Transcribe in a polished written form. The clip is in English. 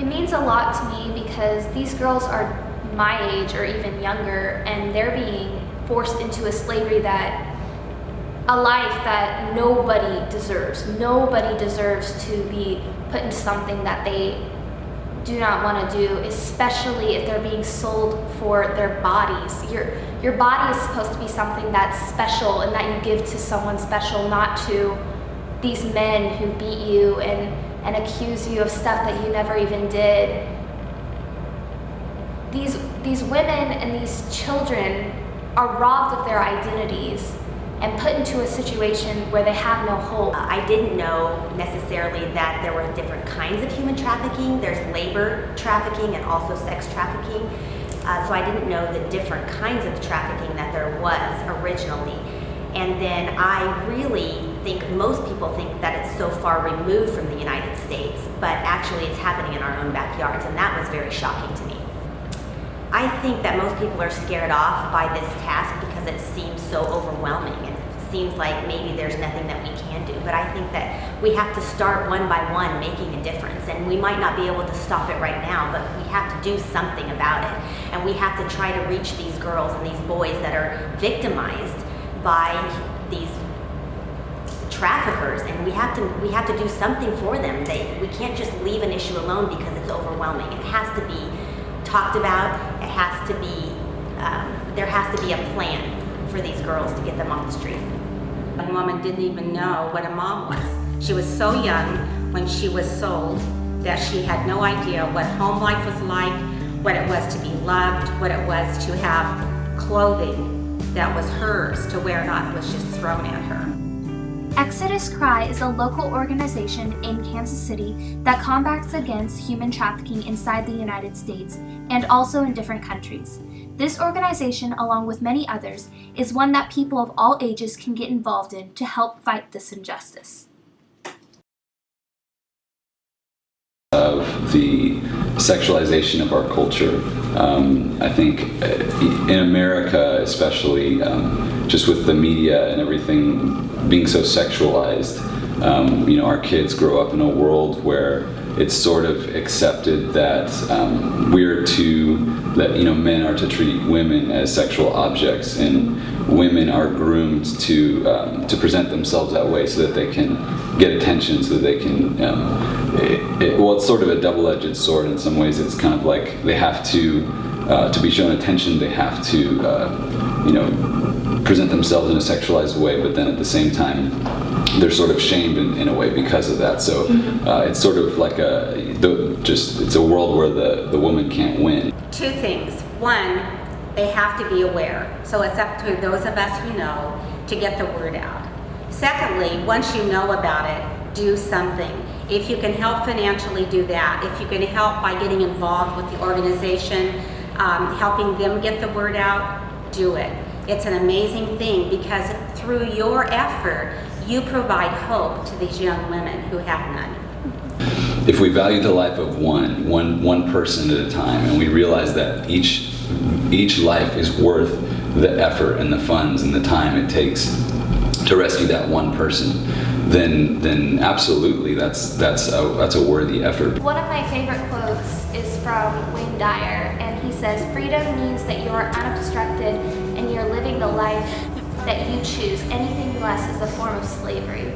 It means a lot to me because these girls are my age or even younger, and they're being forced into a slavery a life that nobody deserves. Nobody deserves to be put into something that they do not want to do, especially if they're being sold for their bodies. Your body is supposed to be something that's special and that you give to someone special, not to these men who beat you and accuse you of stuff that you never even did. These women and these children are robbed of their identities and put into a situation where they have no hope. I didn't know necessarily that there were different kinds of human trafficking. There's labor trafficking and also sex trafficking. So I didn't know the different kinds of trafficking that there was originally. And then I really think most people think that it's so far removed from the United States, but actually it's happening in our own backyards, and that was very shocking to me. I think that most people are scared off by this task because it seems so overwhelming, and it seems like maybe there's nothing that we can do. But I think that we have to start one by one making a difference, and we might not be able to stop it right now, but we have to do something about it. And we have to try to reach these girls and these boys that are victimized by these traffickers, and we have to do something for them. We can't just leave an issue alone because it's overwhelming. It has to be talked about. It has to be there has to be a plan for these girls to get them off the street. A woman didn't even know what a mom was. She was so young when she was sold that she had no idea what home life was like, what it was to be loved, what it was to have clothing that was hers to wear, not was just thrown at her. Exodus Cry is a local organization in Kansas City that combats against human trafficking inside the United States and also in different countries. This organization, along with many others, is one that people of all ages can get involved in to help fight this injustice. Of the sexualization of our culture. I think in America especially, just with the media and everything being so sexualized, our kids grow up in a world where it's sort of accepted that men are to treat women as sexual objects, and women are groomed to present themselves that way so that they can get attention, so that they can it's sort of a double-edged sword in some ways. It's kind of like they have to be shown attention, they have to present themselves in a sexualized way, but then at the same time they're sort of shamed in a way because of that. So it's sort of like it's a world where the woman can't win. Two things. One, they have to be aware. So it's up to those of us who know to get the word out. Secondly, once you know about it, do something. If you can help financially, do that. If you can help by getting involved with the organization, helping them get the word out, do it. It's an amazing thing because through your effort, you provide hope to these young women who have none. If we value the life of one person at a time, and we realize that each life is worth the effort and the funds and the time it takes to rescue that one person, then absolutely that's a worthy effort. One of my favorite quotes is from Wayne Dyer, and he says, "Freedom means that you are unobstructed and you're living the life that you choose. Anything less is a form of slavery."